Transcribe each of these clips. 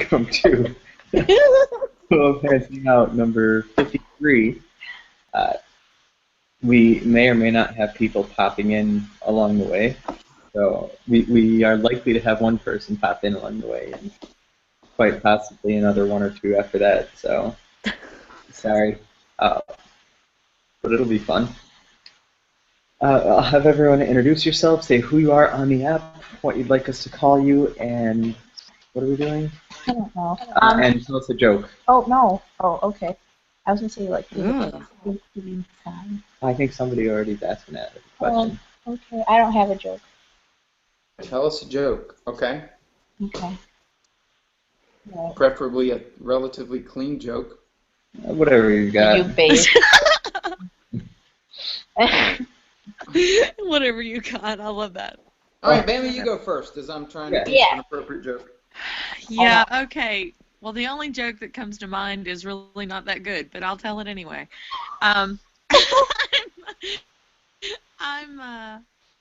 welcome to Passing Out number 53. Uh, we may or may not have people popping in along the way, so we are likely to have one person pop in along the way, and quite possibly another one or two after that, so sorry. But it'll be fun. I'll have everyone introduce yourself, say who you are on the app, what you'd like us to call you, and what are we doing? I don't know. And tell us a joke. Oh, no. Oh, okay. I was going to say, like, I think somebody already asked that question. Okay, I don't have a joke. Tell us a joke, okay? Okay. Right. Preferably a relatively clean joke. Whatever you got. You base. Whatever you got, I love that. All right, Bama, you go first, as I'm trying to think of an appropriate joke. Yeah, okay. Well, the only joke that comes to mind is really not that good, but I'll tell it anyway. I'm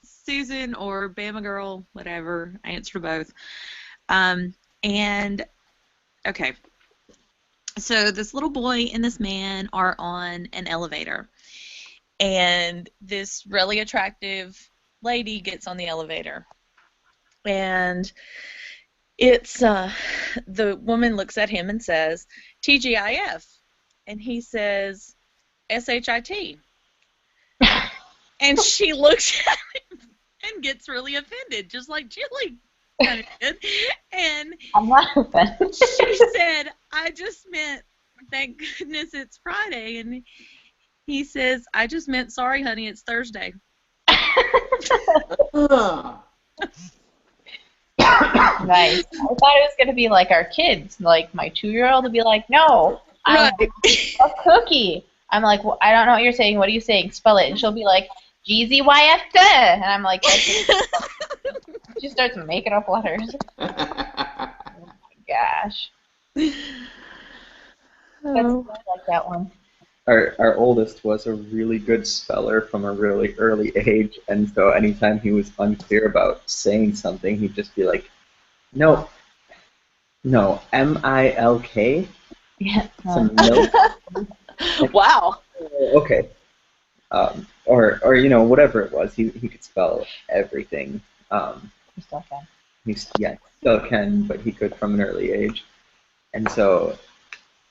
Susan or BamaGirl, whatever. I answer to both. And, okay. So this little boy and this man are on an elevator. And this really attractive lady gets on the elevator. And it's, the woman looks at him and says, TGIF. And he says, SHIT. And she looks at him and gets really offended, just like Julie kind of did. And I'm not offended. she said, I just meant, thank goodness it's Friday. And he says, I just meant, sorry, honey, it's Thursday. Nice. I thought it was going to be like our kids. Like, my 2-year-old would be like, no, I want a cookie. I'm like, well, I don't know what you're saying. What are you saying? Spell it. And she'll be like, GZYFT. And I'm like, she starts making up letters. Oh, my gosh. I like that one. Our oldest was a really good speller from a really early age, and so anytime he was unclear about saying something, he'd just be like, no, M-I-L-K? Yeah. Some milk? Wow. Okay. Or you know, whatever it was, he could spell everything. He still can. He still can, but he could from an early age. And so,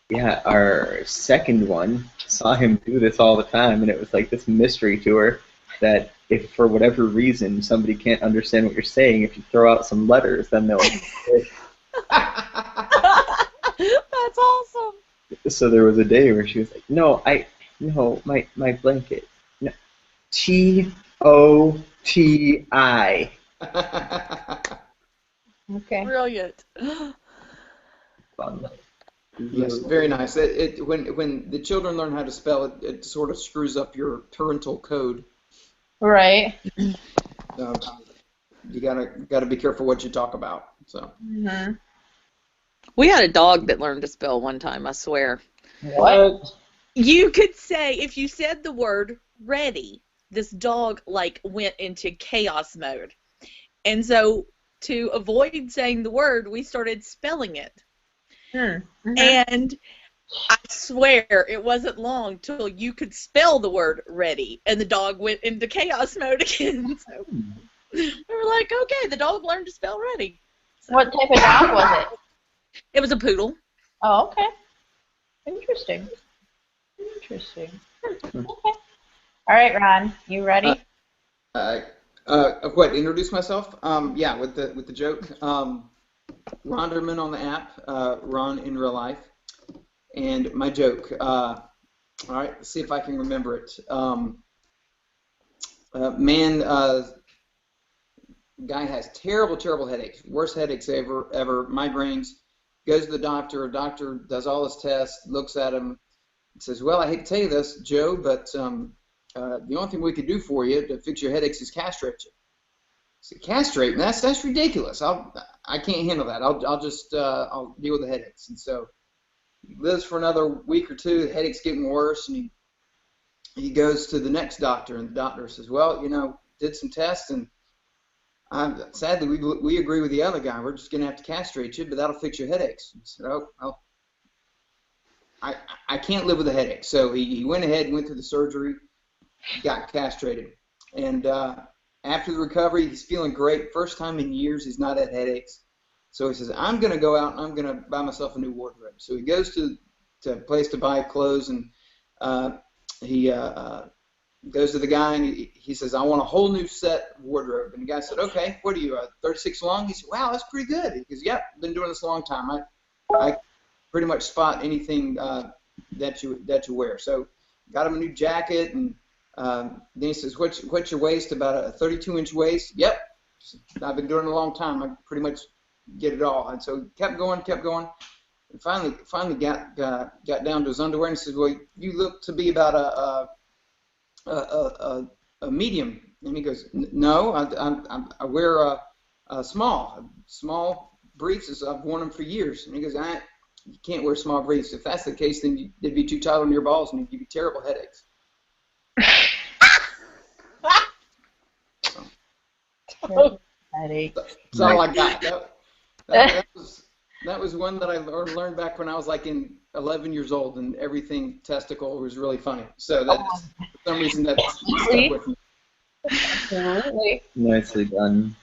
yeah, our second one saw him do this all the time, and it was like this mystery to her that if for whatever reason somebody can't understand what you're saying, if you throw out some letters, then they'll... That's awesome. So there was a day where she was like, no, my blanket. No, T-O-T-I. Okay. Brilliant. Fun. Yes, very nice. When the children learn how to spell, it sort of screws up your parental code. Right. So you gotta be careful what you talk about. So. Mm-hmm. We had a dog that learned to spell one time, I swear. What? You could say, if you said the word ready, this dog, like, went into chaos mode. And so, to avoid saying the word, we started spelling it. Mm-hmm. And I swear, it wasn't long till you could spell the word ready, and the dog went into chaos mode again. So we were like, okay, the dog learned to spell ready. So, What type of dog was it? it was a poodle. Oh, okay. Interesting. Okay. All right, Ron, you ready? What? Introduce myself? Yeah, with the joke. Ronderman on the app. Ron in real life. And my joke. All right, let's see if I can remember it. Guy has terrible headaches. Worst headaches ever. Migraines. Goes to the doctor. Doctor does all his tests. Looks at him. Says, "Well, I hate to tell you this, Joe, but the only thing we could do for you to fix your headaches is castrate you." I said, "Castrate? That's ridiculous. I can't handle that. I'll just I'll deal with the headaches." And so he lives for another week or two. The headache's getting worse, and he goes to the next doctor, and the doctor says, "Well, did some tests, and Sadly, we agree with the other guy. We're just going to have to castrate you, but that'll fix your headaches. I said, oh, well, I can't live with a headache. So he went ahead, went through the surgery, got castrated. And after the recovery, he's feeling great. First time in years he's not had headaches. So he says, I'm going to go out and I'm going to buy myself a new wardrobe. So he goes to a place to buy clothes, and he goes to the guy, and he says, I want a whole new set wardrobe. And the guy said, okay, what are you, 36 long? He said, wow, that's pretty good. He goes, yep, been doing this a long time. I pretty much spot anything that you wear. So got him a new jacket, and then he says, what's your waist? About a 32-inch waist? Yep, I've been doing it a long time. I pretty much get it all. And so kept going, and finally got down to his underwear, and says, well, you look to be about a medium. And he goes, no, I wear a small briefs. I've worn them for years. And he goes, you can't wear small briefs. If that's the case, then they'd be too tight on your balls and you'd give you terrible headaches. Headache. That's all I got. That was one that I learned back when I was like in 11 years old, and everything testicle was really funny. So that for some reason that stuck with me. Absolutely. Nicely done.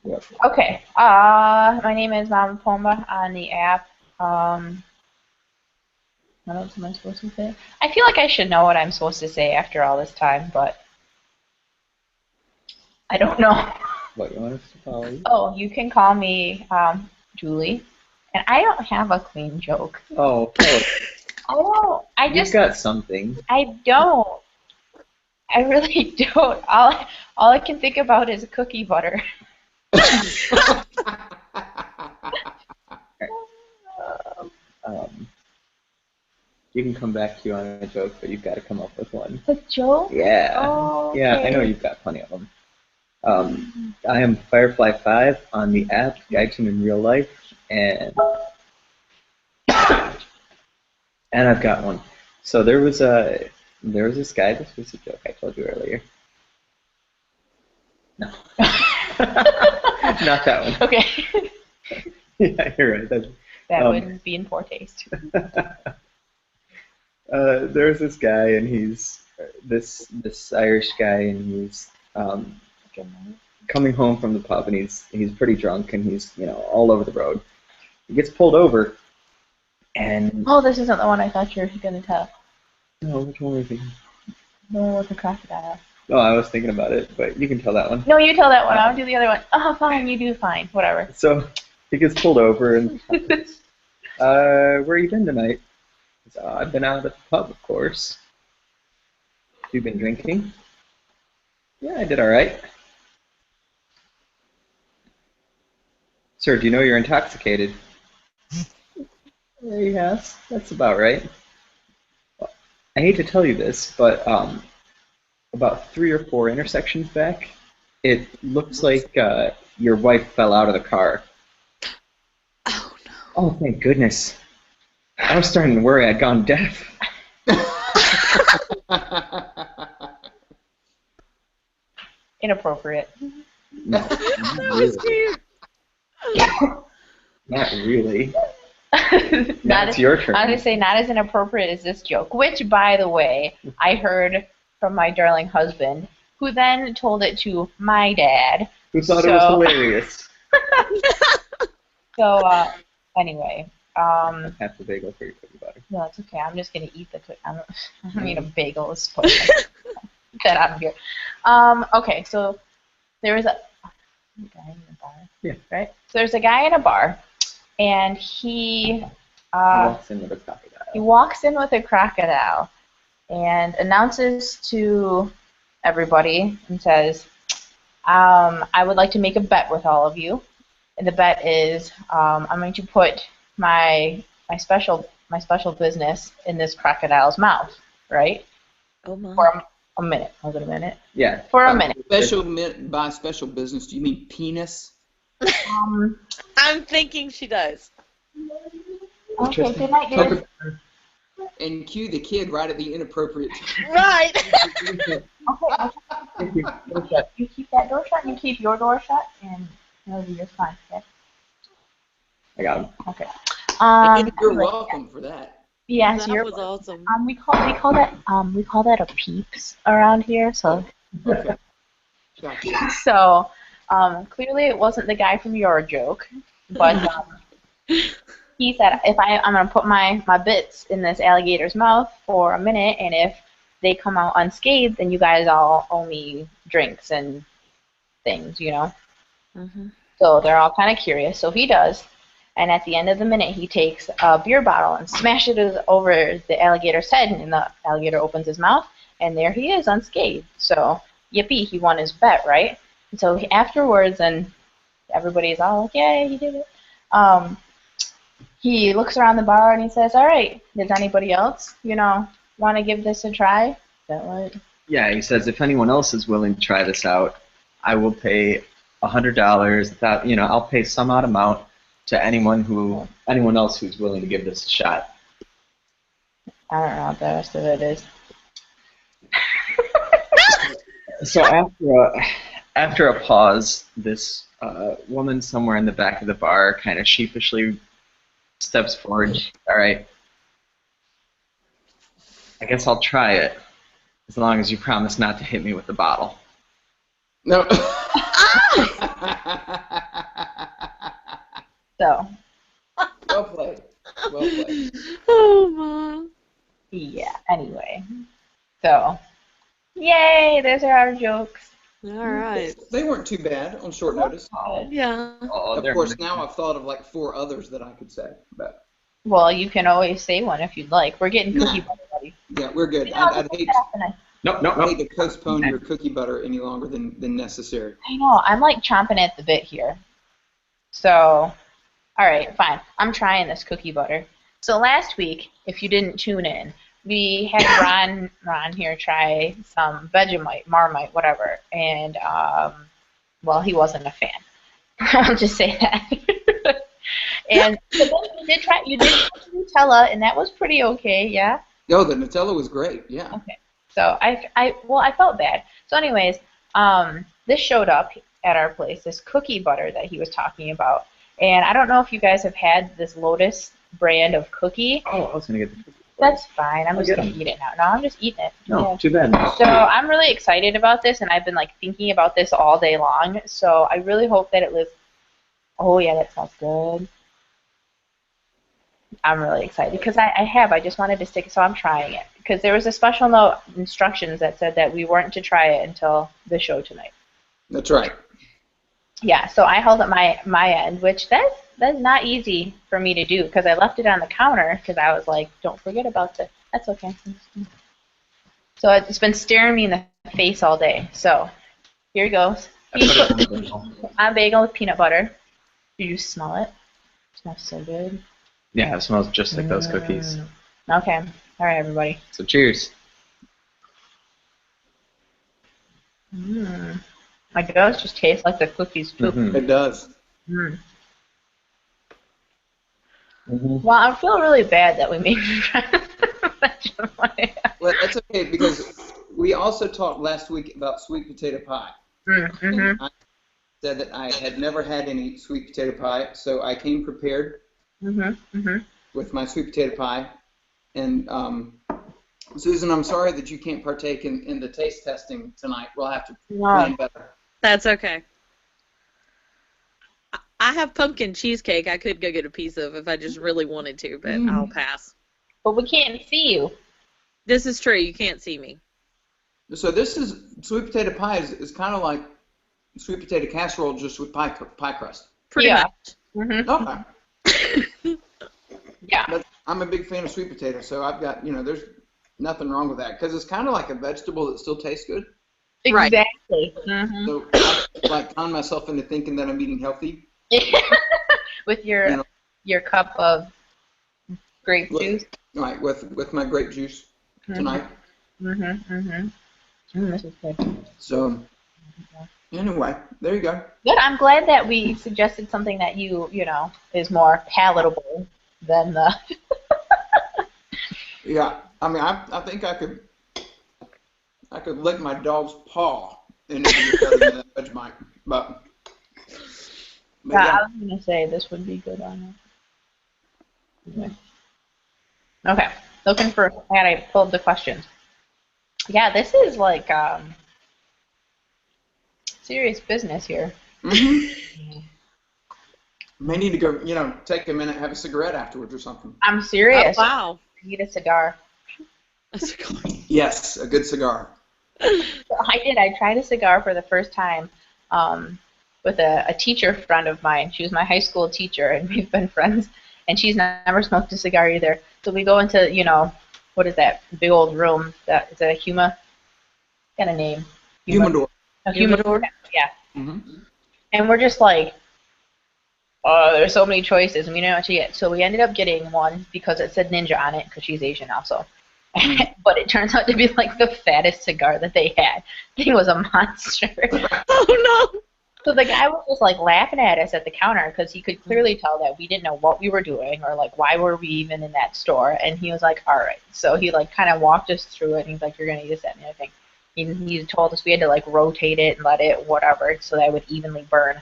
Yep. Okay. My name is Mommapomba on the app. What else am I supposed to say? I feel like I should know what I'm supposed to say after all this time, but I don't know. What, you want us to call you? Oh, you can call me Julie. And I don't have a clean joke. Oh, I you've got something. I don't. I really don't. All I can think about is cookie butter. You can come back to you on a joke, but you've got to come up with one. A joke? Yeah. Oh, okay. Yeah, I know you've got plenty of them. I am Firefly5 on the app, Guide to in Real Life, and I've got one. So there was this guy. This was a joke I told you earlier. No. Not that one. Okay. Yeah, you're right. That wouldn't be in poor taste. There's this guy, and he's this Irish guy, and he's coming home from the pub, and he's pretty drunk, and he's all over the road. He gets pulled over, and oh, this isn't the one I thought you were gonna tell. no, which one were you thinking? The one with the crocodile. Oh, I was thinking about it, but you can tell that one. No, you tell that one. I'll do the other one. Oh, fine, you do fine. Whatever. So he gets pulled over, and where you been tonight? He says, I've been out at the pub, of course. You been drinking? Yeah, I did all right. Sir, do you know you're intoxicated? Yes, that's about right. Well, I hate to tell you this, but about 3 or 4 intersections back, it looks like your wife fell out of the car. Oh, no. Oh, thank goodness. I was starting to worry I'd gone deaf. Inappropriate. No, That was cute. not really. Not Now it's your turn. I was going to say, not as inappropriate as this joke, which, by the way, I heard from my darling husband, who then told it to my dad. Who thought it was hilarious. So, anyway. Half the bagel for your cookie butter. No, it's okay. I'm just going to eat the cookie. I don't mean a bagel is supposed to get out of here. Okay, so there was a guy in a bar. Yeah. Right? So there's a guy in a bar, and he Walks in with a crocodile. He walks in with a crocodile and announces to everybody and says, I would like to make a bet with all of you. And the bet is I'm going to put my special business in this crocodile's mouth, right? Oh, my. For a minute. Was it a minute? Yeah. For a minute. By special business, do you mean penis? I'm thinking she does. Okay, good night, dear. and cue the kid right at the inappropriate time. Right. Okay. You keep that door shut, and you keep your door shut, and it'll be just fine. Okay. I got him. Okay. You're anyway, welcome for that. yes, That you're. was awesome. We call that a peeps around here. So. Okay. Gotcha. So, clearly it wasn't the guy from your joke, but he said if I'm gonna put my bits in this alligator's mouth for a minute, and if they come out unscathed, then you guys all owe me drinks and things, you know. Mm-hmm. So they're all kind of curious. So he does, and at the end of the minute, he takes a beer bottle and smashes it over the alligator's head, and the alligator opens his mouth, and there he is unscathed. So yippee, he won his bet, right? And so afterwards, and everybody's all like, yay, he did it. He looks around the bar and he says, all right, does anybody else, want to give this a try? Is that right? Yeah, he says if anyone else is willing to try this out, I will pay $100. I'll pay some odd amount to anyone else who's willing to give this a shot. I don't know what the rest of it is. So after a pause, this woman somewhere in the back of the bar kind of sheepishly steps forward. All right, I guess I'll try it, as long as you promise not to hit me with the bottle. No. So. Well played. Well played. Oh, Mom. Yeah, anyway. So, yay, those are our jokes. All right. They weren't too bad on short notice. Yeah. Oh, Of course, now I've thought of like 4 others that I could say. But Well, you can always say one if you'd like. We're getting cookie butter ready. yeah, we're good. I'd Nope. hate to postpone your cookie butter any longer than necessary. I know. I'm like chomping at the bit here. So, all right, fine. I'm trying this cookie butter. So last week, if you didn't tune in, we had Ron here try some Vegemite, Marmite, whatever, and well, he wasn't a fan. I'll just say that. And but then you did try Nutella, and that was pretty okay, yeah. Oh, the Nutella was great. Yeah. Okay. So I felt bad. So anyways, this showed up at our place, this cookie butter that he was talking about. And I don't know if you guys have had this Lotus brand of cookie. Oh, I was going to get the cookie. That's fine. I'm just going to eat it now. No, I'm just eating it. No, Yeah. too bad. So I'm really excited about this, and I've been like thinking about this all day long. So I really hope that it lives. Oh yeah, that smells good. I'm really excited because I just wanted to stick, so I'm trying it. Because there was a special note instructions that said that we weren't to try it until the show tonight. That's right. Yeah, so I held up my end, which that's not easy for me to do because I left it on the counter because I was like, don't forget about this. That's okay. So it's been staring me in the face all day. So here it goes. On bagel with peanut butter. Did you smell it? It smells so good. Yeah, it smells just like those cookies. Okay. All right, everybody. So cheers. It does just taste like the cookies too. Mm-hmm. It does. Mm. Mm-hmm. Well, I feel really bad that we made you try Vegemite. Well, that's okay because we also talked last week about sweet potato pie. Mm-hmm. And I said that I had never had any sweet potato pie, so I came prepared with my sweet potato pie. And Susan, I'm sorry that you can't partake in the taste testing tonight. We'll have to plan better. That's okay. I have pumpkin cheesecake I could go get a piece of if I just really wanted to, but I'll pass. But we can't see you. This is true. You can't see me. So this is sweet potato pie is kind of like sweet potato casserole just with pie crust. Pretty much. Mm-hmm. Okay. Yeah. But I'm a big fan of sweet potato, so I've got, there's nothing wrong with that because it's kind of like a vegetable that still tastes good. Exactly. Mm-hmm. So I like con myself into thinking that I'm eating healthy. With your cup of grape juice. Right, with my grape juice tonight. This is good. So anyway, there you go. Good. I'm glad that we suggested something that you know is more palatable than the. Yeah, I mean, I think I could lick my dog's paw and it would be better than that Vegemite. But Yeah, yeah. I was gonna say this would be good on it. Okay. Okay. Looking for. I pulled the questions. Yeah, this is like serious business here. Mm-hmm. May need to go, take a minute, have a cigarette afterwards or something. I'm Oh, serious. wow. I need a cigar. That's cool. Yes, a good cigar. So I did. I tried a cigar for the first time with a teacher friend of mine. She was my high school teacher, and we've been friends. And she's never smoked a cigar either. So we go into, what is that big old room? Is that a Huma? Got a name? Humidor. A humidor. Yeah. Mm-hmm. And we're just like, oh, there's so many choices, and we didn't know what to get. So we ended up getting one because it said Ninja on it, because she's Asian also. But it turns out to be like the fattest cigar that they had. The thing was a monster. Oh, no. So the guy was just like laughing at us at the counter because he could clearly tell that we didn't know what we were doing or like why were we even in that store. And he was like, all right. So he like kind of walked us through it, and he's like, you're going to use that and everything. He told us we had to like rotate it and let it whatever so that it would evenly burn.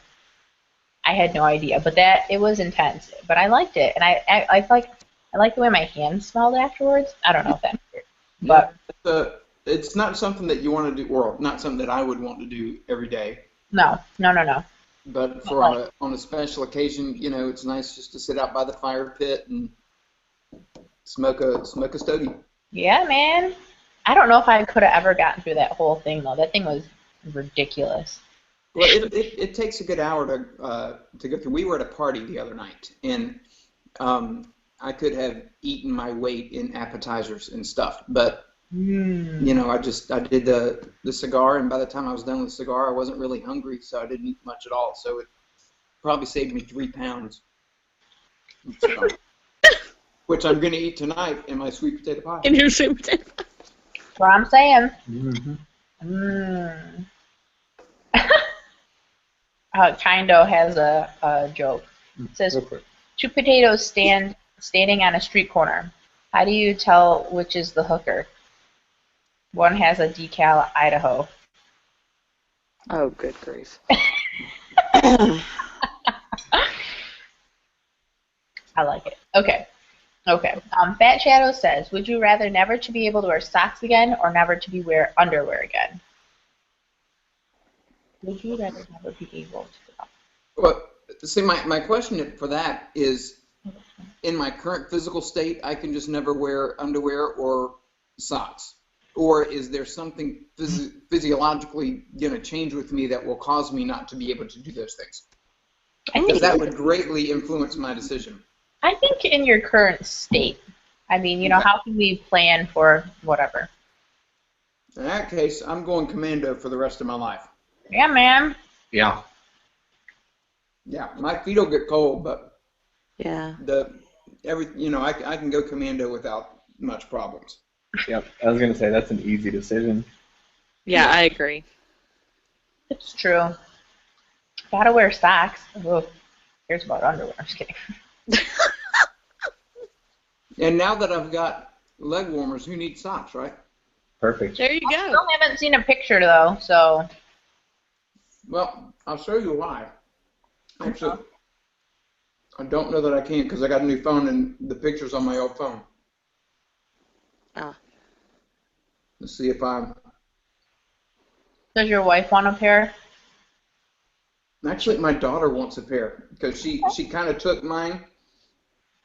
I had no idea, but it was intense. But I liked it, and I like the way my hands smelled afterwards. I don't know if that's weird, but Yeah, it's not something that you want to do, or not something that I would want to do every day. no. But for on a special occasion, it's nice just to sit out by the fire pit and smoke a stogie. Yeah, man. I don't know if I could have ever gotten through that whole thing though. That thing was ridiculous. Well, it takes a good hour to go through. We were at a party the other night, and I could have eaten my weight in appetizers and stuff, but I did the cigar, and by the time I was done with the cigar, I wasn't really hungry, so I didn't eat much at all. So it probably saved me 3 pounds, which I'm going to eat tonight in my sweet potato pie. In your sweet potato pie. That's what I'm saying. Mm-hmm. Kindo has a joke. It says, two potatoes standing on a street corner. How do you tell which is the hooker? One has a decal Idaho. Oh, good grief. I like it. Okay. Fat Shadow says, would you rather never to be able to wear socks again or never to wear underwear again? Would you rather never be able to? Well, see, my question for that is, in my current physical state, I can just never wear underwear or socks. Or is there something physiologically going to change with me that will cause me not to be able to do those things? Because that would greatly influence my decision. I think in your current state. I mean, how can we plan for whatever? In that case, I'm going commando for the rest of my life. Yeah, man. Yeah. Yeah, my feet will get cold, but Yeah. I can go commando without much problems. Yep. I was gonna say that's an easy decision. Yeah, I agree. It's true. Gotta wear socks. Ugh. Here's about underwear. I'm just kidding. And now that I've got leg warmers, who needs socks, right? Perfect. There you I go. still haven't seen a picture though, so. Well, I'll show you why. Actually, I don't know that I can because I got a new phone and the picture's on my old phone. Ah. Let's see if I'm... Does your wife want a pair? Actually, my daughter wants a pair because she kind of took mine.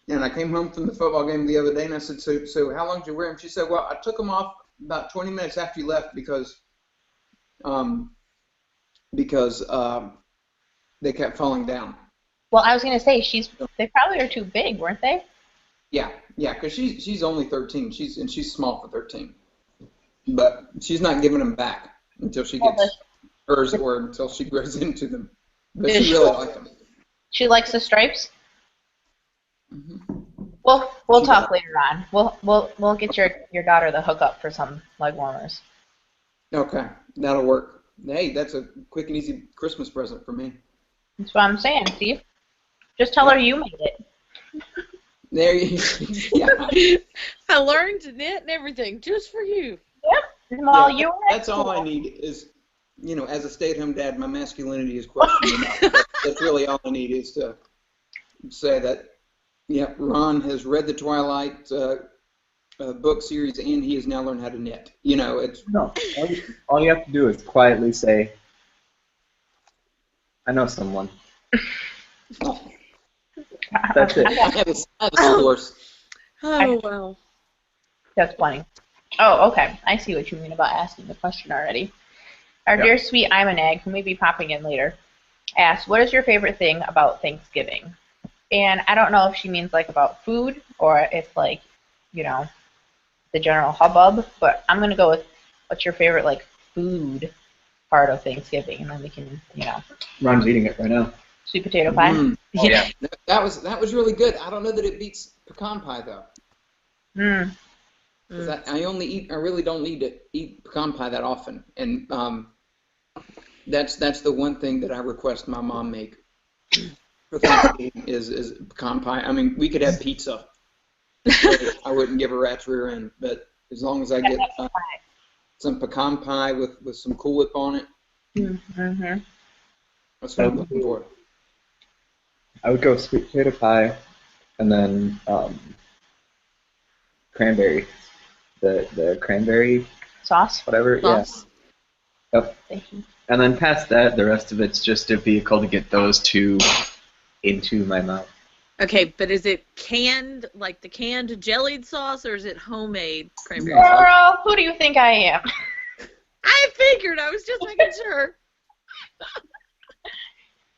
And I came home from the football game the other day, and I said, so how long did you wear them? She said, well, I took them off about 20 minutes after you left because they kept falling down. Well, I was gonna say they probably are too big, weren't they? Yeah, because she's only 13. She's small for 13. But she's not giving them back until she gets hers or until she grows into them. But she really likes them. She likes the stripes. Mm-hmm. We'll talk later on. We'll get your daughter the hookup for some leg warmers. Okay, that'll work. Hey, that's a quick and easy Christmas present for me. That's what I'm saying, Steve. Just tell her you made it. There you yeah. I learned to knit and everything just for you. Yep. Well, Yeah, you were at that's all I school. need is, as a stay-at-home dad, my masculinity is questioned enough. That's really all I need is to say that, yeah, Ron has read the Twilight book series and he has now learned how to knit. It's No, all you have to do is quietly say, I know someone. That's it. I have a source. Oh, well. That's funny. Oh, okay. I see what you mean about asking the question already. Our Yeah. dear sweet I'm an egg, who may be popping in later, asks, what is your favorite thing about Thanksgiving? And I don't know if she means like about food or if like, the general hubbub, but I'm going to go with what's your favorite like food part of Thanksgiving, and then we can, Ron's eating it right now. sweet potato pie. Mm. Oh, yeah. That was really good. I don't know that it beats pecan pie though. Mm. 'Cause I really don't need to eat pecan pie that often, and that's the one thing that I request my mom make for Thanksgiving is pecan pie. I mean, we could have pizza. I wouldn't give a rat's rear end, but as long as I get some pecan pie with some Cool Whip on it, Mm-hmm. that's what I'm looking for. I would go sweet potato pie, and then cranberry, the cranberry Sauce. whatever. Sauce. Yeah. Yep. And then past that, the rest of it's just a vehicle to get those two into my mouth. Okay, but is it canned, like the canned jellied sauce, or is it homemade cranberry sauce? Girl, who do you think I am? I figured. I was just making sure.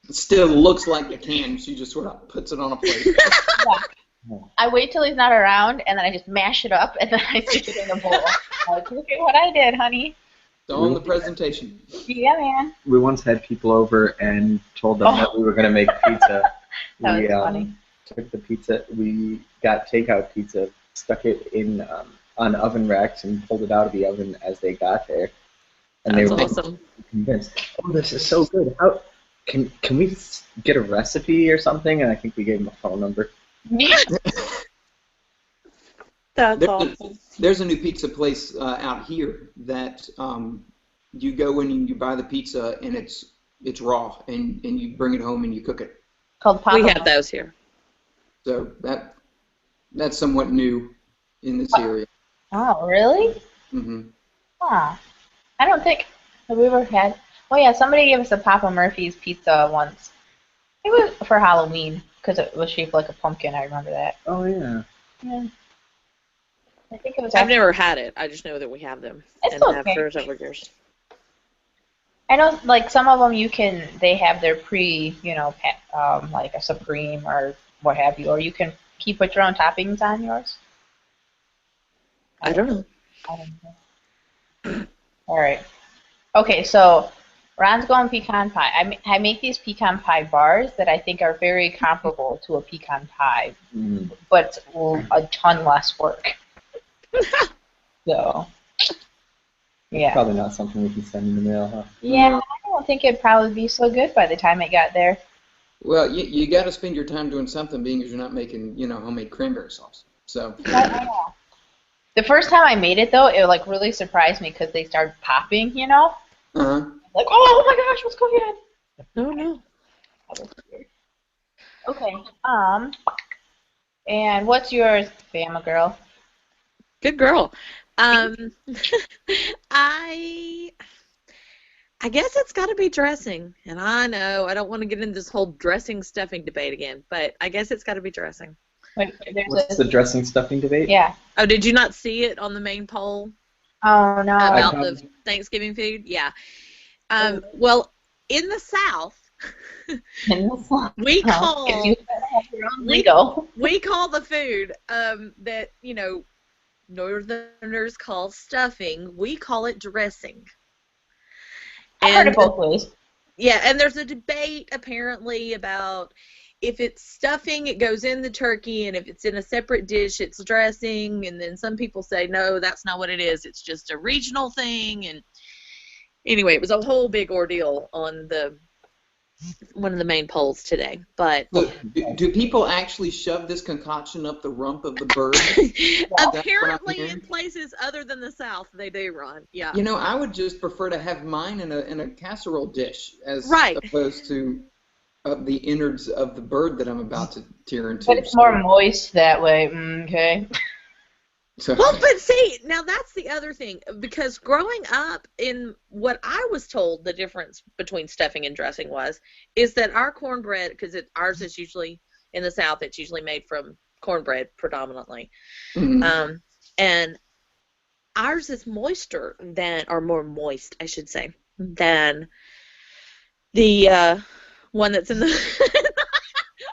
It still looks like a can. She just sort of puts it on a plate. I wait till he's not around, and then I just mash it up, and then I stick it in a bowl. Like, look at what I did, honey. It's on the presentation. Yeah, man. We once had people over and told them that we were going to make pizza. That We was funny. took the pizza, we got takeout pizza, stuck it in on oven racks and pulled it out of the oven as they got there. And That's they were awesome. convinced, oh, this is so good. How can we get a recipe or something? And I think we gave them a phone number. That's awesome. There's a new pizza place out here that you go in and you buy the pizza and it's raw and you bring it home and you cook it. Called Papa. We have those here. So that's somewhat new in this area. Oh, really? Mm-hmm. Huh. I don't think have we ever had. Oh yeah, somebody gave us a Papa Murphy's pizza once. It was for Halloween because it was shaped like a pumpkin. I remember that. Oh, yeah. Yeah. I think it was. I've never had it. I just know that we have them. It's and have okay. for several years. I know, like some of them, they have their like a Supreme or what have you, or you can put your own toppings on yours. I don't know. I don't know. All right. Okay, so Ron's going pecan pie. I make these pecan pie bars that I think are very comparable to a pecan pie, but a ton less work. So, yeah. Probably not something we can send in the mail, huh? Yeah, I don't think it'd probably be so good by the time it got there. Well, you got to spend your time doing something, being as you're not making homemade cranberry sauce. So. I know. The first time I made it though, it like really surprised me because they started popping, Uh-huh. Like, oh my gosh, what's going on? No, no. Okay. And what's yours, BamaGirl? Good girl. I guess it's got to be dressing. And I know I don't want to get into this whole dressing stuffing debate again, but I guess it's got to be dressing. Wait, What's the dressing stuffing debate? Yeah. Oh, did you not see it on the main poll Oh no. about the Thanksgiving food? Yeah. Well, in the South, we call You have your own lingo. we call the food that Northerners call stuffing. We call it dressing. I've heard it both ways. Yeah, and there's a debate apparently about if it's stuffing, it goes in the turkey, and if it's in a separate dish, it's dressing. And then some people say, no, that's not what it is. It's just a regional thing. And anyway, it was a whole big ordeal on the one of the main polls today. But So, do people actually shove this concoction up the rump of the bird? apparently in places other than the South, they do, Ron. Yeah. You know, I would just prefer to have mine in a casserole dish as Right. opposed to the innards of the bird that I'm about to tear into. But it's more moist that way. Okay. So, Well, but see, now that's the other thing, because growing up in what I was told the difference between stuffing and dressing is that our cornbread, because ours is usually, in the South, it's usually made from cornbread predominantly. mhm. And ours is moister than, or more moist, I should say, than the one that's in the,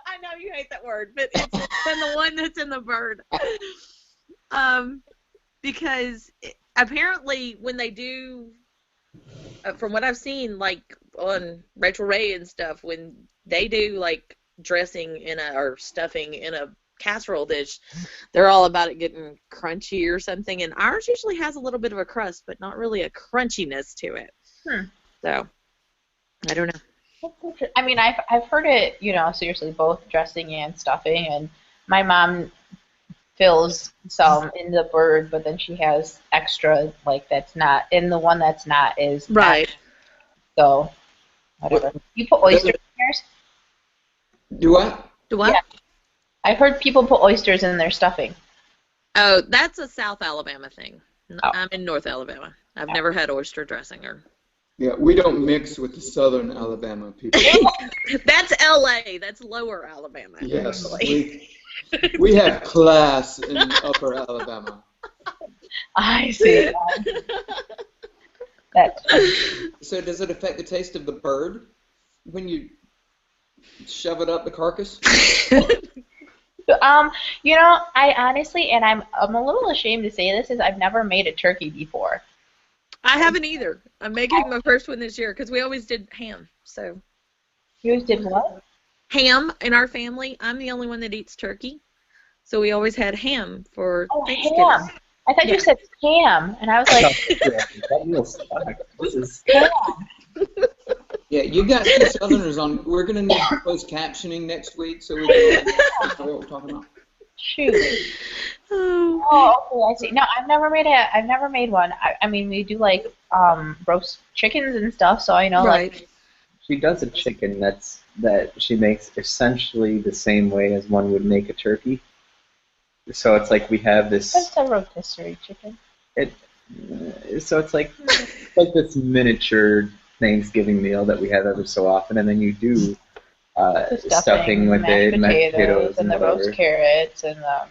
I know you hate that word, but it's than the one that's in the bird. Because apparently when they do, from what I've seen, like on Rachel Ray and stuff, when they do like dressing or stuffing in a casserole dish, they're all about it getting crunchy or something, and ours usually has a little bit of a crust, but not really a crunchiness to it. So, I don't know. I mean, I've heard it, seriously, both dressing and stuffing, and my mom fills some in the bird, but then she has extra, like, that's not, and the one that's not is Right. So, whatever. You put oysters in yours? Do what? Do what? Yeah. I've heard people put oysters in their stuffing. Oh, that's a South Alabama thing. Oh. I'm in North Alabama. I've never had oyster dressing or. Yeah, we don't mix with the southern Alabama people. That's L.A. That's lower Alabama. Yes, actually. we have class in upper Alabama. I see. That's funny. So does it affect the taste of the bird when you shove it up the carcass? I honestly, and I'm a little ashamed to say this, is I've never made a turkey before. I haven't either. I'm making my first one this year because we always did ham. So You always did what? ham in our family. I'm the only one that eats turkey, so we always had ham for Thanksgiving. Ham. I thought you said ham, and I was like, This is ham. Yeah, you got two Southerners on. We're gonna need closed captioning next week, so we can know what we're talking about. Shoot. Oh. Oh, okay, I see. No, I've never made one. I mean, we do like roast chickens and stuff, so I know Right. like. She does a chicken that she makes essentially the same way as one would make a turkey. So it's like we have this. What's a rotisserie chicken? So it's like this miniature Thanksgiving meal that we have every so often, and then you do The stuffing with it, mashed potatoes, and the whatever. roast carrots, and the.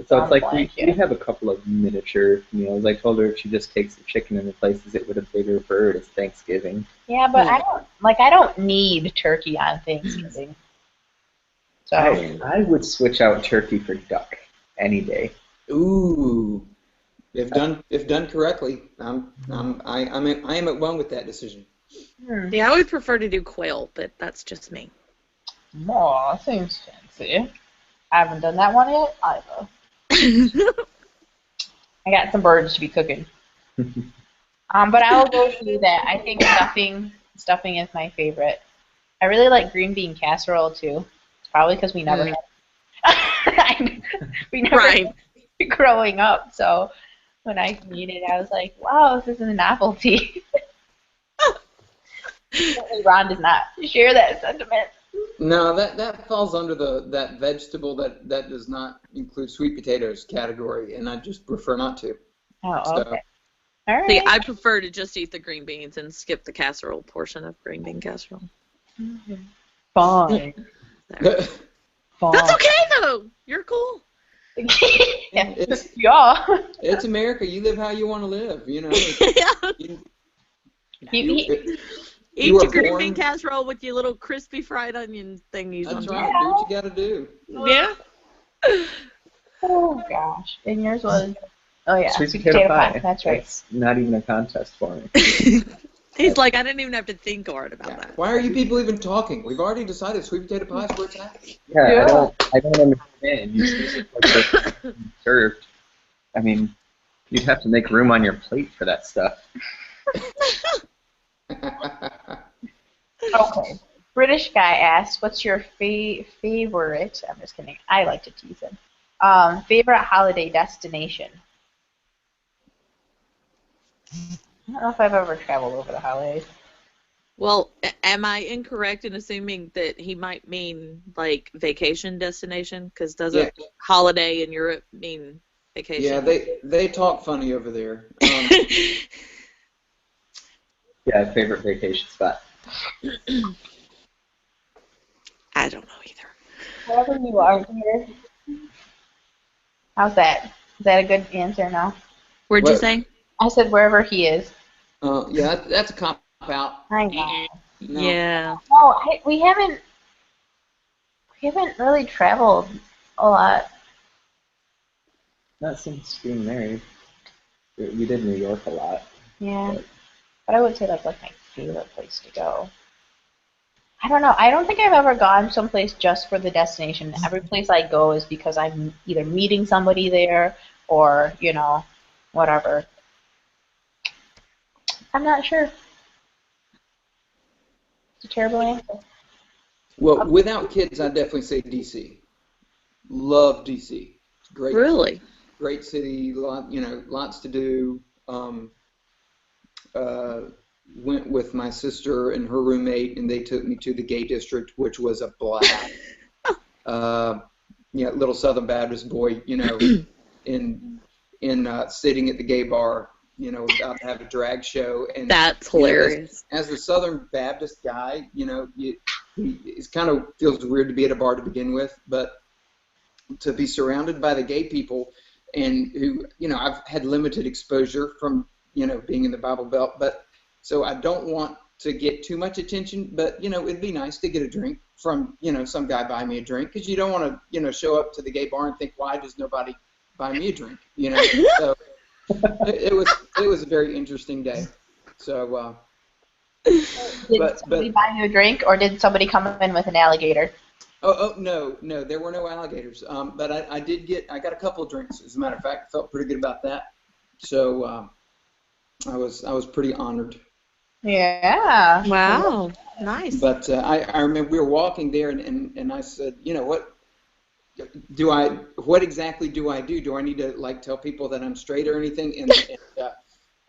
So it's like we yeah. have a couple of miniature meals. I told her if she just takes the chicken and replaces it with a bigger bird, it's Thanksgiving. Yeah, but I don't need turkey on Thanksgiving. So I would switch out turkey for duck any day. Ooh, if done correctly, I am at one with that decision. Yeah, I would prefer to do quail, but that's just me. Oh, that seems fancy. I haven't done that one yet either. I got some birds to be cooking. But I will go through that. I think stuffing is my favorite. I really like green bean casserole too. It's probably because we never had. We never Right. had it growing up. So when I made it, I was like, "Wow, this is a novelty." Ron does not share that sentiment. No, that falls under that vegetable that does not include sweet potatoes category, and I just prefer not to. Oh, So- okay. All right. See, I prefer to just eat the green beans and skip the casserole portion of green bean casserole. Fine. Fine. That's okay though. You're cool. Yeah. It's Yeah. it's America. You live how you want to live. You know. Eat You your are green born- bean casserole with your little crispy fried onion thingies on That's top. right. Do what you got to do. Yeah. Oh gosh. And yours was. Oh yeah. Sweet potato pie. That's right. It's not even a contest for me. He's like, I didn't even have to think hard about that. Why are you people even talking? We've already decided sweet potato pie is where it's at. Yeah, Yeah. I don't understand. You speak like they're served. I mean, you'd have to make room on your plate for that stuff. Okay. British guy asks, "What's your favorite?" I'm just kidding. I like to tease him. Favorite holiday destination? I don't know if I've ever traveled over the holidays. Well, am I incorrect in assuming that he might mean like vacation destination? Because doesn't holiday in Europe mean vacation? Yeah, they talk funny over there. Yeah, favorite vacation spot. I don't know either. Wherever you are, Peter. How's that? Is that a good answer now? Where'd you say? I said wherever he is. Yeah, that's a cop out. I know. No. Yeah. No, we haven't really traveled a lot. Not since being married. We did New York a lot. Yeah. But I would say that's like my favorite place to go. I don't know. I don't think I've ever gone someplace just for the destination. Every place I go is because I'm either meeting somebody there or, whatever. I'm not sure. It's a terrible answer. Well, without kids, I'd definitely say DC. Love DC. Great. Really? Great city. Lots to do. Went with my sister and her roommate, and they took me to the gay district, which was a blast. Little Southern Baptist boy, in sitting at the gay bar, about to have a drag show. And that's hilarious. As the Southern Baptist guy, it kind of feels weird to be at a bar to begin with, but to be surrounded by the gay people, and who, I've had limited exposure from, being in the Bible Belt, but so I don't want to get too much attention, but, it'd be nice to get a drink from, some guy buy me a drink, because you don't want to, show up to the gay bar and think, why does nobody buy me a drink, So it was a very interesting day. So, did somebody buy you a drink, or did somebody come in with an alligator? Oh no, there were no alligators. But I got a couple of drinks. As a matter of fact, I felt pretty good about that. So I was pretty honored. Yeah. Wow. Nice. But I remember we were walking there, and I said, what exactly do I do? Do I need to tell people that I'm straight or anything? And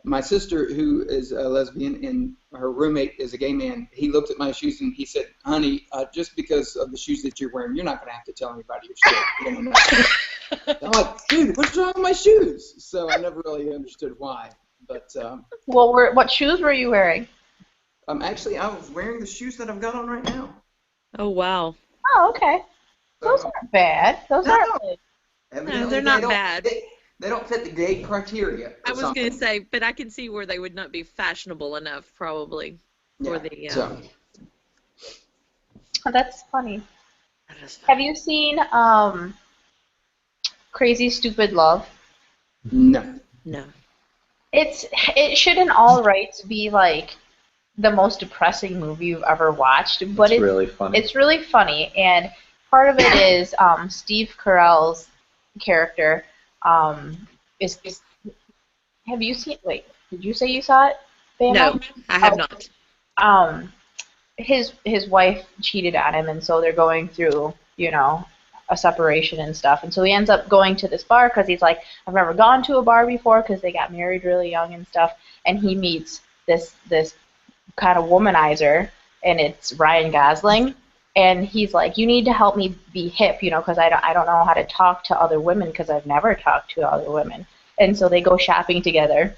my sister, who is a lesbian, and her roommate is a gay man, he looked at my shoes and he said, "Honey, just because of the shoes that you're wearing, you're not going to have to tell anybody you're straight." I'm like, dude, what's wrong with my shoes? So I never really understood why. But what shoes were you wearing? Actually, I was wearing the shoes that I've got on right now. Oh, wow. Oh, okay. Those aren't bad. Those aren't good. No, they're not bad. They don't fit the gay criteria. I was going to say, but I can see where they would not be fashionable enough, probably. For the. Oh, that's funny. Have you seen Crazy Stupid Love? No. It should in all rights be like the most depressing movie you've ever watched, but it's really funny. It's really funny, and part of it is Steve Carell's character is. Have you seen? Wait, did you say you saw it, Bama? No, I have not. His wife cheated on him, and so they're going through, a separation and stuff. And so he ends up going to this bar because he's like, I've never gone to a bar before, because they got married really young and stuff. And he meets this kind of womanizer, and it's Ryan Gosling. And he's like, you need to help me be hip, because I don't know how to talk to other women, because I've never talked to other women. And so they go shopping together,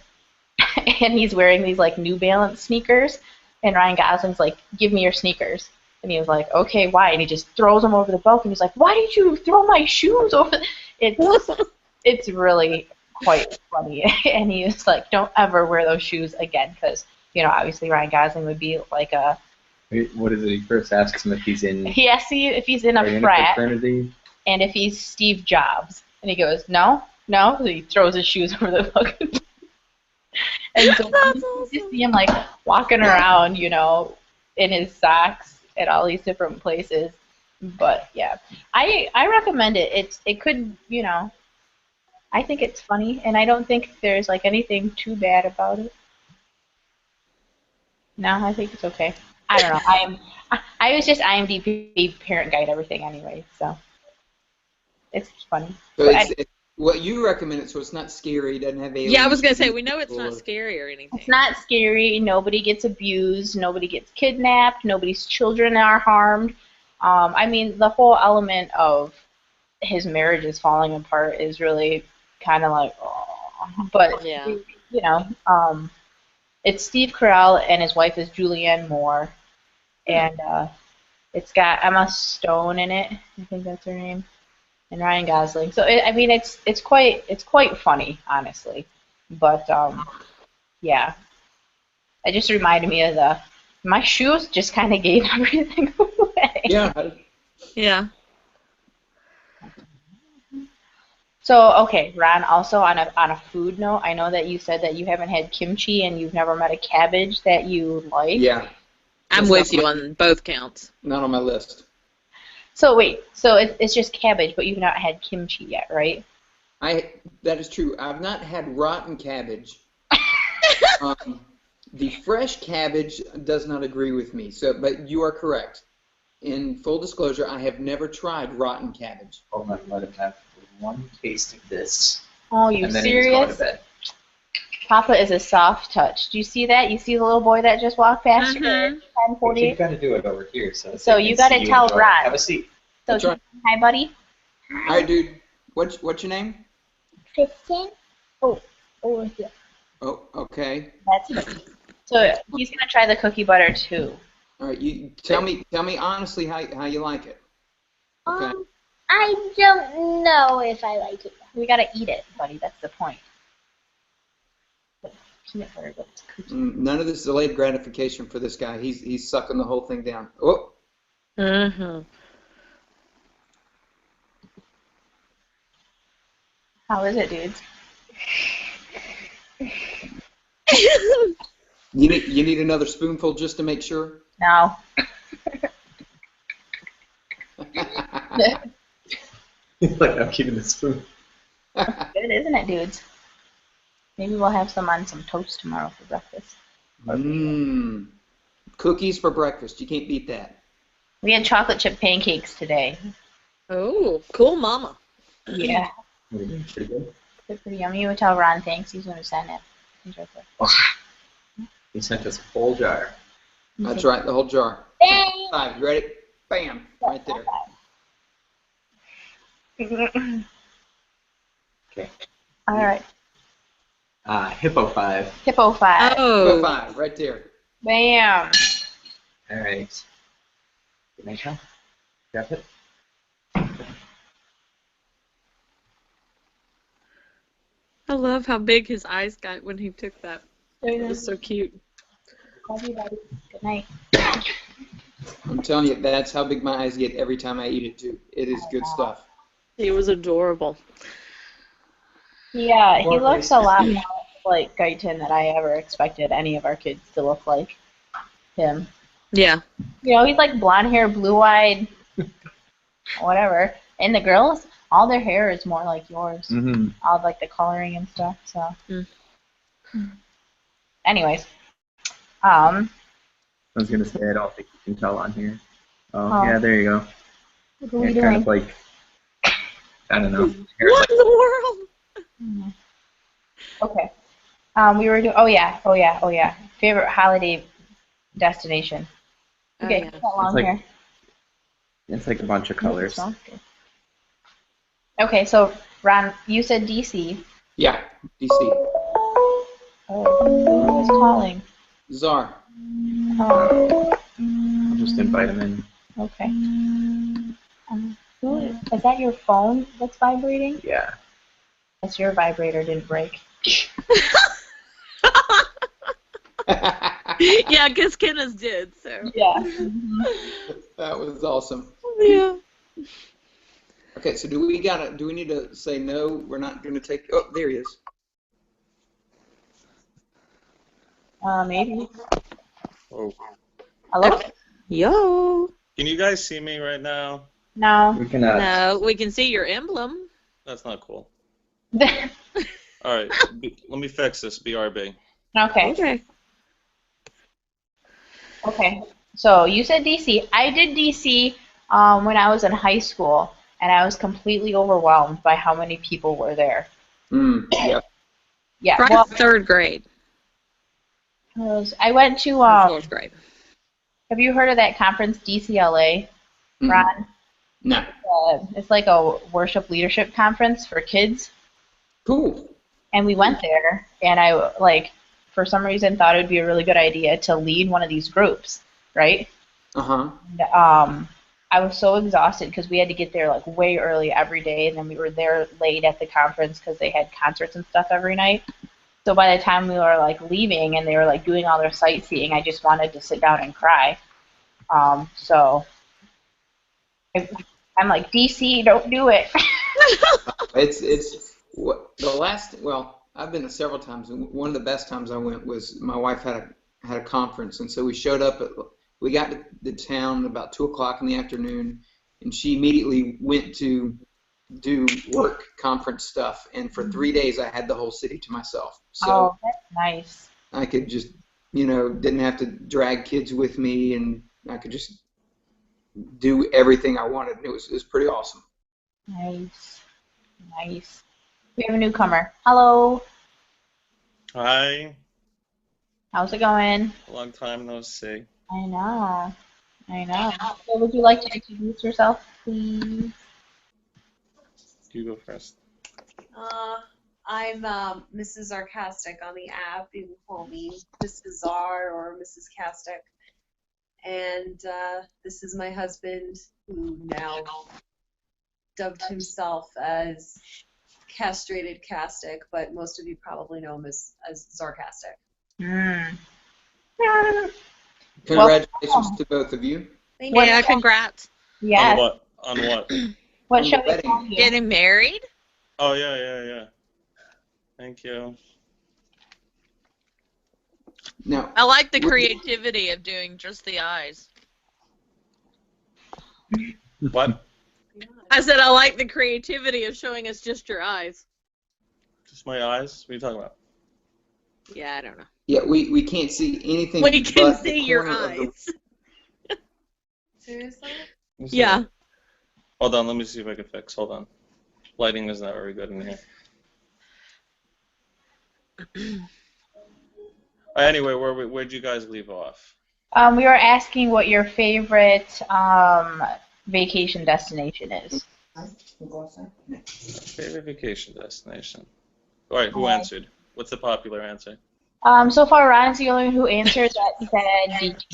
and he's wearing these New Balance sneakers, and Ryan Gosling's like, give me your sneakers. And he was like, okay, why? And he just throws them over the balcony. He's like, why did you throw my shoes over? It's really quite funny. And he was like, don't ever wear those shoes again, because, obviously Ryan Gosling would be like a... What is it? He first asks him if he's in... He asks if he's in a frat, fraternity, and if he's Steve Jobs. And he goes, no. So he throws his shoes over the balcony. And so you just see him walking around, in his socks at all these different places. But yeah, I recommend it. It could, I think it's funny, and I don't think there's anything too bad about it. No, I think it's okay. I don't know. I was just IMDb parent guide everything anyway, so it's funny. So But it's well, you recommend it, so it's not scary. It doesn't have aliens. Yeah, I was gonna say we know it's not scary or anything. it's not scary. Nobody gets abused. Nobody gets kidnapped. Nobody's children are harmed. I mean, the whole element of his marriage is falling apart is really kind of like, oh. But Yeah. you know, it's Steve Carell and his wife is Julianne Moore, and it's got Emma Stone in it. I think that's her name, and Ryan Gosling. So I mean, it's quite funny, honestly. But yeah, it just reminded me of my shoes just kind of gave everything away. Yeah. Yeah. So okay, Ron. Also on a food note, I know that you said that you haven't had kimchi and you've never met a cabbage that you like. Yeah. I'm That's with not you my- on both counts. Not on my list. So wait, so it's just cabbage, but you've not had kimchi yet, right? That is true. I've not had rotten cabbage. The fresh cabbage does not agree with me. So, but you are correct. In full disclosure, I have never tried rotten cabbage. Hold on, let him have one taste of this. Oh, you And then he was going to serious? bed. Papa is a soft touch. Do you see that? You see the little boy that just walked past you at But 10:40? you've got to do it over here. So So they you can gotta see tell enjoy it. Ron. Have a seat. So That's right. hi, buddy. All right, dude. What's your name? Kristen. Oh, yeah. Oh, okay. That's him. So he's gonna try the cookie butter too. All right. You tell me honestly how you like it. Okay. I don't know if I like it. We gotta eat it, buddy. That's the point. Peanut butter, but it's cookie. None of this is delayed gratification for this guy. He's sucking the whole thing down. Oh. Mm-hmm. How is it, dudes? You need another spoonful just to make sure. No. He's like, I'm keeping the spoon. Good, isn't it, dudes? Maybe we'll have some on some toast tomorrow for breakfast. Mmm. Cookies for breakfast. You can't beat that. We had chocolate chip pancakes today. Oh, cool, mama. Yeah, Pretty good. they're pretty yummy. You would tell Ron thanks. He's gonna send it. He's right there. He sent us a full jar. That's right. The whole jar. Bang! 5. You ready? Bam. Right there. Okay. All right. Hippo 5. Hippo 5. Oh. 5. Right there. Bam. All right. Good night, Sean. Grab it. I love how big his eyes got when he took that. It was so cute. Love you, buddy. Good night. I'm telling you, that's how big my eyes get every time I eat it too. It is good stuff. He was adorable. Yeah, he looks a lot more like Guyton than I ever expected any of our kids to look like him. Yeah. You know, he's like blonde hair, blue-eyed, whatever. And the girls, all their hair is more like yours. Mm-hmm. All like the coloring and stuff. So, anyways, I was gonna say I don't think you can tell on here. Oh, yeah, there you go. what are we Yeah, doing? kind of like I don't know. What in the world? Okay. We were doing. Oh yeah. Favorite holiday destination. Oh, Okay, yeah. that long It's like- hair. It's like a bunch of colors. Smells good. Okay, so Ron, you said DC. Yeah. DC. Oh, who's calling? Czar. Oh, I'll just invite him in. okay. Is that your phone that's vibrating? Yeah. It's your vibrator didn't break. Yeah, because Kenneth did, so. Yeah. That was awesome. Yeah. Okay, so do we need to say no? We're not going to take. Oh, there he is. Maybe. Oh, Hello? Yo. can you guys see me right now? No. We cannot. No, we can see your emblem. That's not cool. Okay. All right, let me fix this. BRB. Okay. Okay. Okay. So you said DC. I did DC when I was in high school, and I was completely overwhelmed by how many people were there. Yep. Yeah, Right, well, third grade, I went to, or fourth grade. have you heard of that conference, DCLA, Ron? No. It's like a worship leadership conference for kids. Cool. And we went there, and I, like, for some reason thought it would be a really good idea to lead one of these groups, right? Uh-huh. And, I was so exhausted because we had to get there like way early every day, and then we were there late at the conference because they had concerts and stuff every night. So by the time we were like leaving and they were like doing all their sightseeing, I just wanted to sit down and cry. So I'm like, DC, don't do it. It's what the last. Well, I've been several times. And one of the best times I went was my wife had a conference, and so we showed up. We got to the town about 2 o'clock in the afternoon, and she immediately went to do work conference stuff. And for 3 days, I had the whole city to myself. So Oh, that's nice. I could just, didn't have to drag kids with me, and I could just do everything I wanted. And it was pretty awesome. Nice. Nice. We have a newcomer. Hello. Hi. How's it going? Long time no see. I know. I know. So would you like to introduce yourself, please? You go first. I'm Mrs. Sarcastic on the app. You can call me Mrs. Czar or Mrs. Castic. And this is my husband, who now dubbed himself as Castrated Castic, but most of you probably know him as Sarcastic. Mm. Congratulations to both of you. Thank you. Yeah, congrats. Yes. On what? On what? What On the shall we wedding. call you? Getting married? Oh, yeah. Thank you. Now, I like the creativity of doing just the eyes. What? I said I like the creativity of showing us just your eyes. Just my eyes? What are you talking about? Yeah, I don't know. yeah, we can't see anything. We can but the see your corner of the- eyes. Seriously? Yeah. Hold on, let me see if I can fix. Hold on. Lighting is not very good in here. Anyway, where'd you guys leave off? We were asking what your favorite vacation destination is. Favorite vacation destination. All right, who answered? What's the popular answer? So far, Ron's the only one who answered that. He said beach.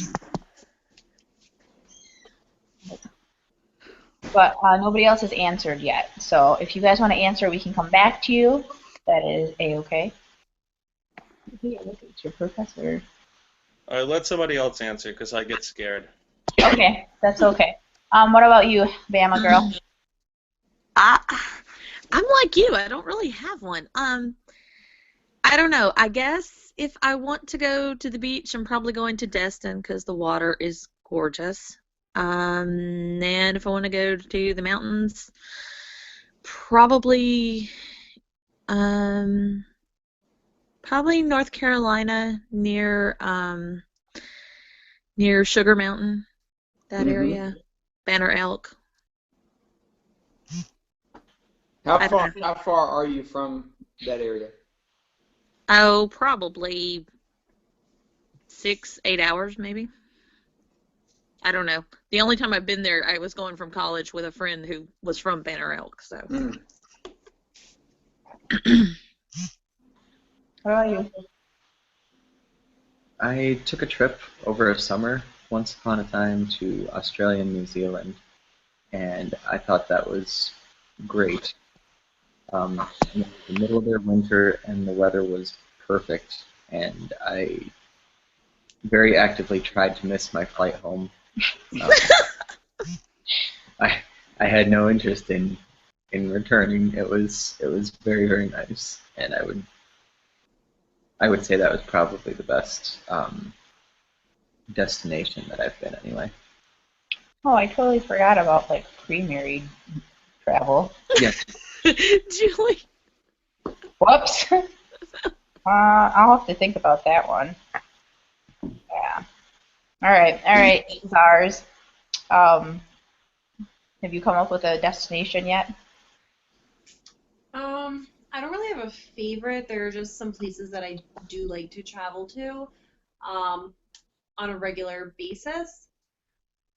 But nobody else has answered yet. So if you guys want to answer, we can come back to you. That is A-okay. Hey, look, it's your professor. All right, let somebody else answer because I get scared. Okay, that's okay. What about you, BamaGirl? I'm like you. I don't really have one. I don't know. I guess if I want to go to the beach, I'm probably going to Destin because the water is gorgeous. And if I want to go to the mountains, probably North Carolina near Sugar Mountain, that area, Banner Elk. How far are you from that area? Oh, probably 6-8 hours, maybe. I don't know. The only time I've been there, I was going from college with a friend who was from Banner Elk. So. What about you? I took a trip over a summer, once upon a time, to Australia and New Zealand, and I thought that was great. In the middle of their winter, and the weather was perfect, and I very actively tried to miss my flight home. I had no interest in returning. It was very, very nice, and I would say that was probably the best destination that I've been anyway. Oh, I totally forgot about like pre-married travel. Yes. Julie. Whoops. I'll have to think about that one. Yeah. All right, Czars. Um, have you come up with a destination yet? I don't really have a favorite. There are just some places that I do like to travel to, on a regular basis.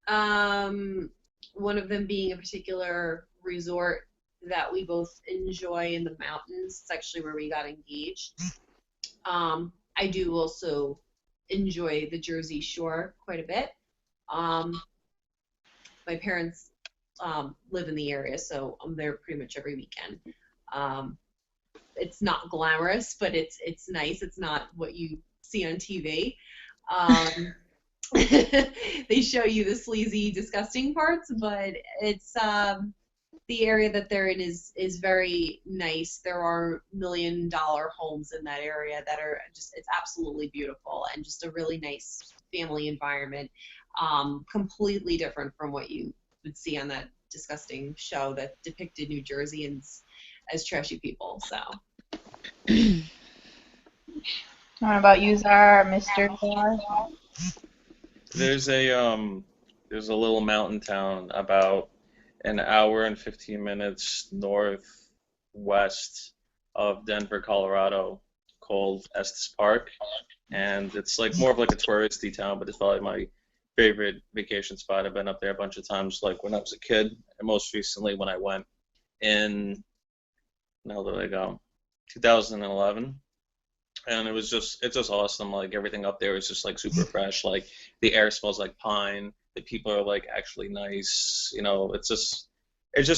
One of them being a particular resort that we both enjoy in the mountains. It's actually where we got engaged. I do also enjoy the Jersey Shore quite a bit. My parents live in the area, so I'm there pretty much every weekend. It's not glamorous, but it's nice. It's not what you see on TV. They show you the sleazy, disgusting parts, but it's the area that they're in is very nice. There are $1 million homes in that area that are just, it's absolutely beautiful and just a really nice family environment. Completely different from what you would see on that disgusting show that depicted New Jerseyans as trashy people. So. What about you, Czar, Mr. Czar? There's a little mountain town about an hour and 15 minutes northwest of Denver, Colorado, called Estes Park, and it's like more of like a touristy town, but it's probably my favorite vacation spot. I've been up there a bunch of times, like when I was a kid, and most recently when I went in, now that I go, 2011. And it's just awesome. Like everything up there is just like super fresh. Like the air smells like pine. The people are like actually nice. You know, it's just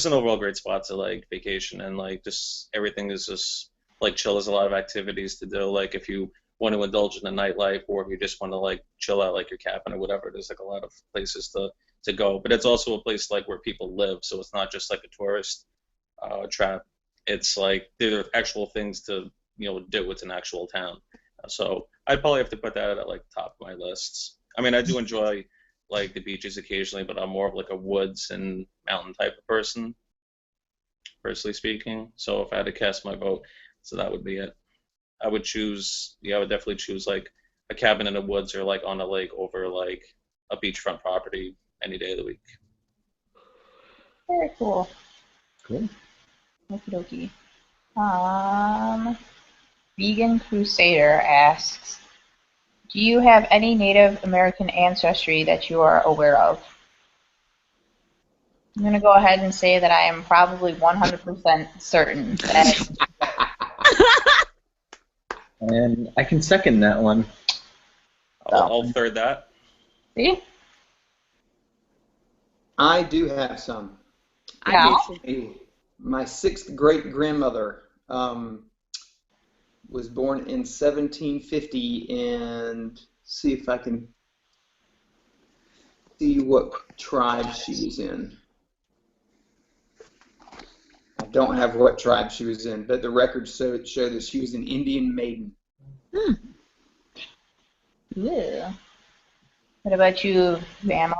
an overall great spot to like vacation, and like just everything is just like chill. There's a lot of activities to do. Like if you want to indulge in the nightlife, or if you just want to like chill out like your cabin or whatever, there's like a lot of places to go. But it's also a place like where people live, so it's not just like a tourist trap. It's like there are actual things to do. It's an actual town. So I'd probably have to put that at like top of my lists. I mean, I do enjoy like the beaches occasionally, but I'm more of like a woods and mountain type of person, personally speaking. So if I had to cast my vote, so that would be it. I would definitely choose like a cabin in the woods or like on a lake over like a beachfront property any day of the week. Very cool. Cool. Okie dokie. Vegan Crusader asks, do you have any Native American ancestry that you are aware of? I'm going to go ahead and say that I am probably 100% certain that. And I can second that one. I'll third that. See? I do have some. Yeah. My sixth great grandmother was born in 1750, and see if I can see what tribe she was in. I don't have what tribe she was in, but the records show that she was an Indian maiden. Yeah. What about you, Bama?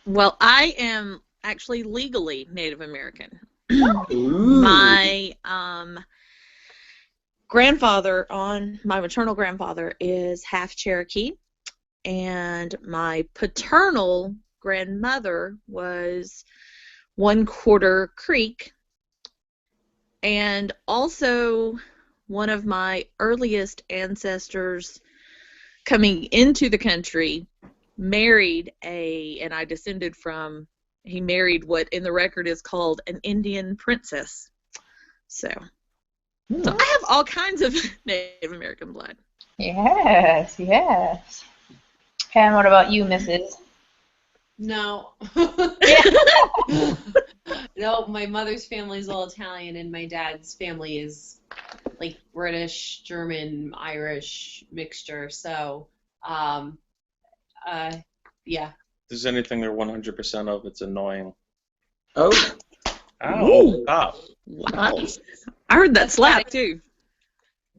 Well, I am actually legally Native American. Ooh. My grandfather, my maternal grandfather, is half Cherokee, and my paternal grandmother was 1/4 Creek, and also one of my earliest ancestors coming into the country married and I descended from, he married what in the record is called an Indian princess. So I have all kinds of Native American blood. Yes, yes. And what about you, Mrs.? No. No, my mother's family is all Italian, and my dad's family is like British, German, Irish mixture. So, yeah. If there's anything they're 100% of, it's annoying. Oh. Ow! Stop. Wow. I heard that slap too.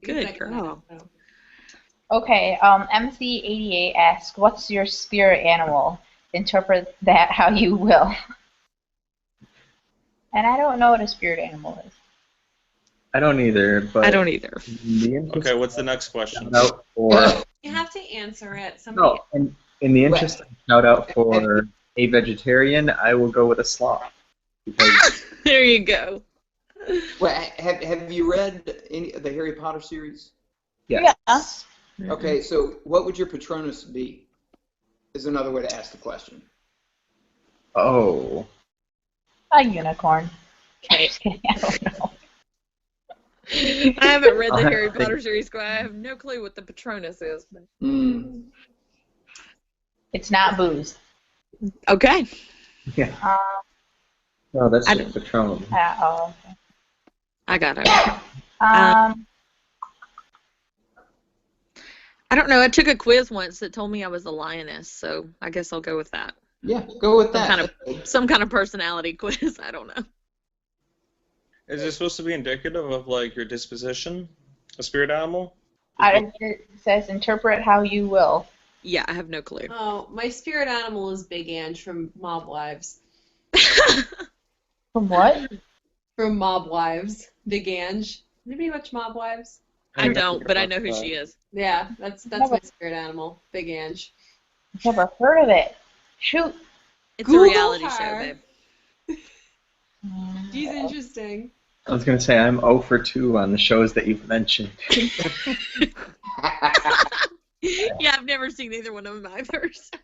Good girl. Okay, MC88 asks, what's your spirit animal? Interpret that how you will. And I don't know what a spirit animal is. I don't either, but I don't either. Okay, what's the next question? You have to answer it. Somebody. No, and In the interest of shout out for a vegetarian, I will go with a sloth. Because There you go. Well, have you read any of the Harry Potter series? yes. Yeah. Okay, so what would your Patronus be? Is another way to ask the question. Oh. A unicorn. Just kidding. I don't know. I haven't read the I'll have Harry to think. Potter series, so I have no clue what the Patronus is. But... Mm. It's not booze. Okay. Yeah. Uh, No, that's I just Patron. oh, okay. I got it. Um, I don't know. I took a quiz once that told me I was a lioness, so I guess I'll go with that. Yeah, go with Some that. kind of some kind of personality quiz. I don't know. Is it supposed to be indicative of like your disposition, a spirit animal? it says interpret how you will. Yeah, I have no clue. Oh, my spirit animal is Big Ange from Mob Wives. From what? From Mob Wives, Big Ange. Anybody watch Mob Wives? I don't, but I know who she is. Yeah, that's my spirit animal, Big Ange. Never heard of it. Shoot. It's Google a reality show, her. babe. She's interesting. I was going to say, I'm 0 for 2 on the shows that you've mentioned. Yeah, I've never seen either one of them either. So.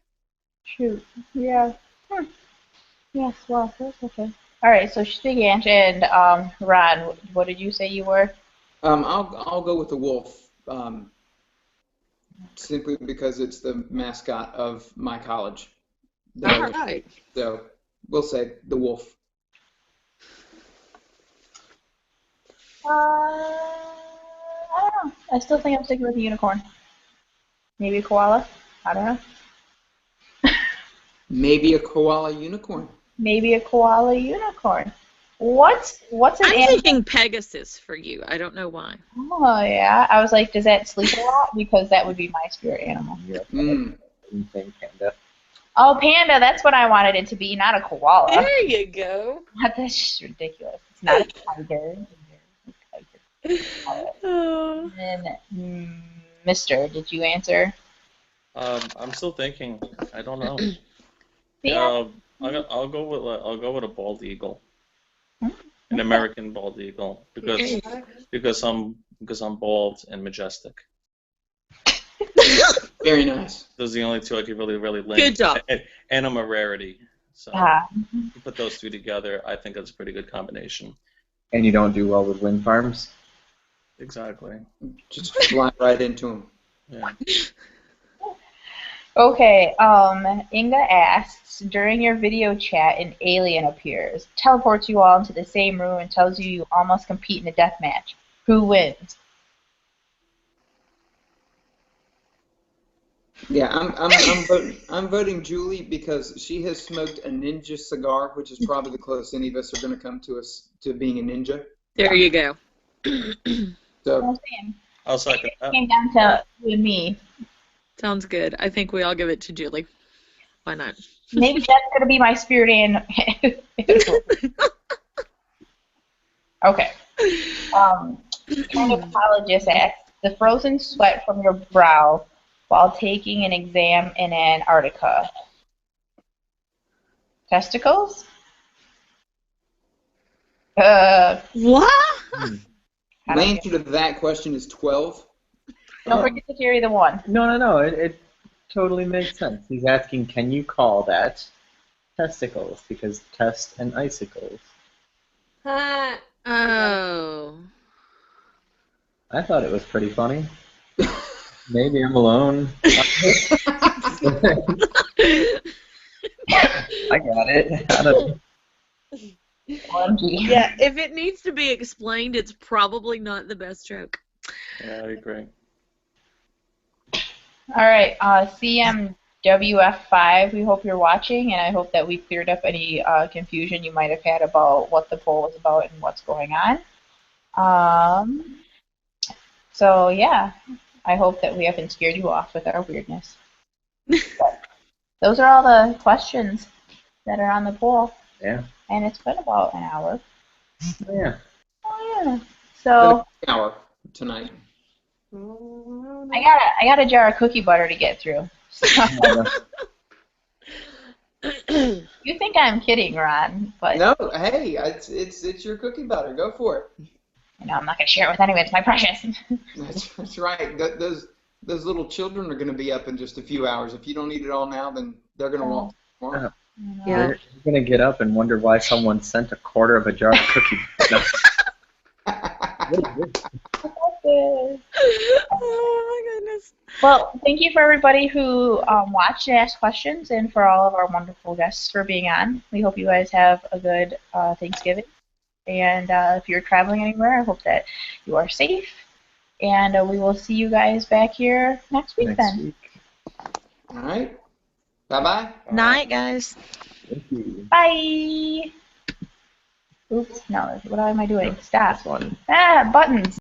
Shoot. Yeah. Yes, well, that's okay. All right, so she's Big Ange and Ron, what did you say you were? I'll go with the wolf, simply because it's the mascot of my college. All right. So we'll say the wolf. I don't know. I still think I'm sticking with the unicorn. Maybe a koala. I don't know. Maybe a koala unicorn. Maybe a koala unicorn. What's an I'm animal? thinking Pegasus for you. I don't know why. Oh yeah. I was like, does that sleep a lot? Because that would be my spirit animal. Mm. Thing, panda. Oh, panda. That's what I wanted it to be, not a koala. There you go. That's just ridiculous. It's not a tiger. Oh. And then, Mister, did you answer? I'm still thinking. I don't know. Yeah. I'll go with a bald eagle, Hmm? an American bald eagle, because I'm bald and majestic. Very nice. Those are the only two I could really link. Good job. And I'm a rarity. So Ah. you put those two together, I think that's a pretty good combination. And you don't do well with wind farms? Exactly. Just fly right into him. Yeah. Okay, Inga asks, during your video chat, an alien appears, teleports you all into the same room, and tells you all must compete in a death match. Who wins? Yeah, I'm voting Julie because she has smoked a ninja cigar, which is probably the closest any of us are going to come to being a ninja. There you go. So I'll second It that. came down to you and me. Sounds good. I think we all give it to Julie. Why not? Maybe that's going to be my spirit animal. Okay. Gynecologist asks, the frozen sweat from your brow while taking an exam in Antarctica. Testicles? What? the answer to that question is 12. Don't forget to carry the one. No. It totally makes sense. He's asking, can you call that testicles? Because test and icicles. Huh. Oh. I thought it was pretty funny. Maybe I'm alone. I got it. I don't know. OMG. Yeah, if it needs to be explained, it's probably not the best joke. Yeah, I agree. All right, CMWF5, we hope you're watching, and I hope that we cleared up any confusion you might have had about what the poll was about and what's going on. So, yeah, I hope that we haven't scared you off with our weirdness. But those are all the questions that are on the poll, Yeah. and it's been about an hour. Yeah. Oh, yeah. So An hour tonight. I got a jar of cookie butter to get through. You think I'm kidding, Ron, but No, hey, it's your cookie butter. Go for it. I'm not gonna share it with anyone. It's my precious. That's right. Those little children are going to be up in just a few hours. If you don't eat it all now, then they're going to want more. Yeah. They're going to get up and wonder why someone sent a quarter of a jar of cookies. Oh my goodness. Well, thank you for everybody who watched and asked questions, and for all of our wonderful guests for being on. We hope you guys have a good Thanksgiving. And if you're traveling anywhere, I hope that you are safe. And we will see you guys back here next week then. All right. Bye-bye. Night, guys. Thank you. Bye. Oops, no, what am I doing? Stop. This one. Ah, buttons.